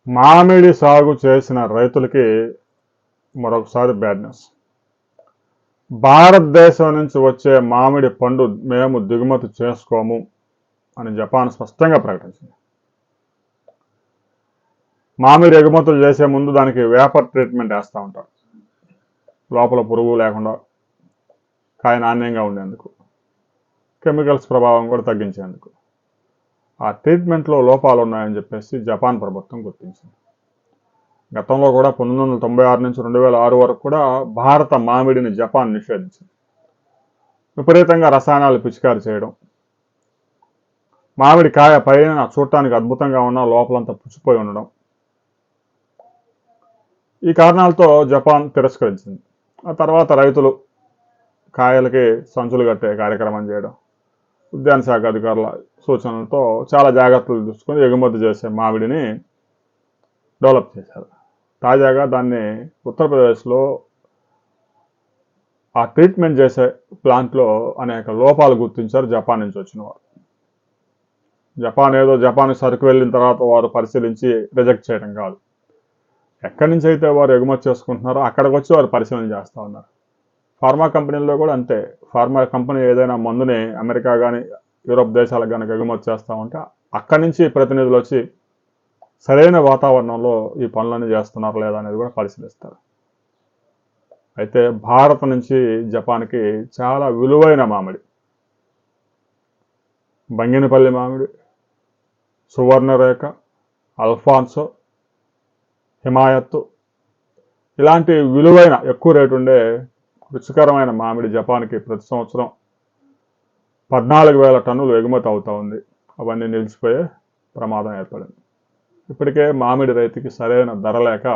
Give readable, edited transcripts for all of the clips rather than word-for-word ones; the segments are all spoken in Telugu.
మామిడి సాగు చేసిన రైతులకి మరొకసారి బ్యాడ్ న్యూస్. భారతదేశం నుంచి వచ్చే మామిడి పండు మేము దిగుమతి చేసుకోము అని జపాన్ స్పష్టంగా ప్రకటించింది. మామిడి ఎగుమతులు చేసే ముందు దానికి వేపర్ ట్రీట్మెంట్ వేస్తూ ఉంటారు, లోపల పురుగు లేకుండా కాయ నాణ్యంగా ఉండేందుకు, కెమికల్స్ ప్రభావం కూడా తగ్గించేందుకు. ఆ ట్రీట్మెంట్లో లోపాలు ఉన్నాయని చెప్పేసి జపాన్ ప్రభుత్వం గుర్తించింది. గతంలో కూడా 1996 నుంచి 2006 వరకు కూడా భారత మామిడిని జపాన్ నిషేధించింది. విపరీతంగా రసాయనాలు పిచికారి చేయడం, మామిడి కాయ పైన చూడటానికి అద్భుతంగా ఉన్న లోపలంతా పుచ్చిపోయి ఉండడం, ఈ కారణాలతో జపాన్ తిరస్కరించింది. ఆ తర్వాత రైతులు కాయలకి సంచులు కట్టే కార్యక్రమం చేయడం, ఉద్యాన శాఖ అధికారుల సూచనలతో చాలా జాగ్రత్తలు తీసుకొని ఎగుమతి చేసే మామిడిని డెవలప్ చేశారు. తాజాగా దాన్ని ఉత్తరప్రదేశ్లో ఆ ట్రీట్మెంట్ చేసే ప్లాంట్లో అనేక లోపాలు గుర్తించారు జపాన్ నుంచి వచ్చిన వారు. జపాన్ సరుకు వెళ్ళిన తర్వాత వారు పరిశీలించి రిజెక్ట్ చేయడం కాదు, ఎక్కడి నుంచి అయితే వారు ఎగుమతి చేసుకుంటున్నారో అక్కడికి వచ్చి వారు పరిశీలన చేస్తూ ఉన్నారు. ఫార్మా కంపెనీల్లో కూడా అంతే. ఫార్మా కంపెనీ ఏదైనా మందుని అమెరికా కానీ యూరోప్ దేశాలకు కనుక ఎగుమతి చేస్తూ ఉంటే అక్కడి నుంచి ప్రతినిధులు వచ్చి సరైన వాతావరణంలో ఈ పనులన్నీ చేస్తున్నారు లేదా అనేది కూడా పరిశీలిస్తారు. అయితే భారత్ నుంచి జపాన్కి చాలా విలువైన మామిడి, బంగినపల్లి మామిడి, సువర్ణరేఖ, అల్ఫాన్సో, హిమాయత్తు ఇలాంటి విలువైన ఎక్కువ రేటు ఉండే రుచికరమైన మామిడి జపాన్కి ప్రతి సంవత్సరం 14,000 టన్నులు ఎగుమతి అవుతూ ఉంది. అవన్నీ నిలిచిపోయే ప్రమాదం ఏర్పడింది. ఇప్పటికే మామిడి రైతుకి సరైన ధర లేక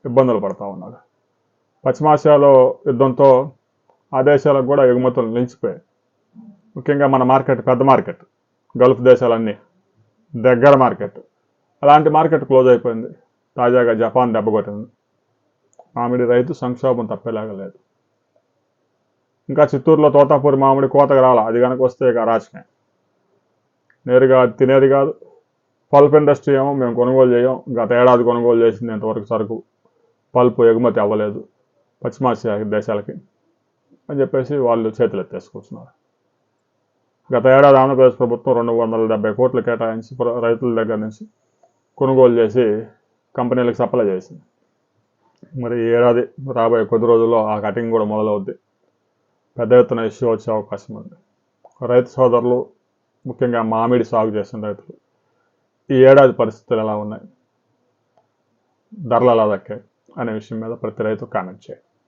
ఇబ్బందులు పడుతూ ఉన్నారు. పశ్చిమాసియాలో యుద్ధంతో ఆ దేశాలకు కూడా ఎగుమతులు నిలిచిపోయాయి. ముఖ్యంగా మన మార్కెట్ పెద్ద మార్కెట్, గల్ఫ్ దేశాలన్నీ దగ్గర మార్కెట్, అలాంటి మార్కెట్ క్లోజ్ అయిపోయింది. తాజాగా జపాన్ దెబ్బకొట్టింది. మామిడి రైతు సంక్షోభం తప్పేలాగా లేదు. ఇంకా చిత్తూరులో తోతాపూరి మామిడి కోతకు రాల, అది కనుక వస్తే ఇక రాజకీయం నేరుగా తినేది కాదు. పల్ప్ ఇండస్ట్రీ ఏమో మేము కొనుగోలు చేయం, గత ఏడాది కొనుగోలు చేసింది ఇంతవరకు సరుకు పల్ప్ ఎగుమతి అవ్వలేదు పశ్చిమాసియా దేశాలకి అని చెప్పేసి వాళ్ళు చేతులు ఎత్తేసుకొస్తున్నారు. గత ఏడాది ఆంధ్రప్రదేశ్ ప్రభుత్వం 270 కోట్లు కేటాయించి రైతుల దగ్గర నుంచి కొనుగోలు చేసి కంపెనీలకు సప్లై చేసింది. మరి ఈ ఏడాది రాబోయే కొద్ది రోజుల్లో ఆ కటింగ్ కూడా మొదలవుద్ది. పెద్ద ఎత్తున ఇష్యూ వచ్చే అవకాశం ఉంది. రైతు సోదరులు, ముఖ్యంగా మామిడి సాగు చేసిన రైతులు ఈ ఏడాది పరిస్థితులు ఎలా ఉన్నాయి, ధరలు ఎలా దక్కాయి అనే విషయం మీద ప్రతి రైతు కామెంట్ చేయండి.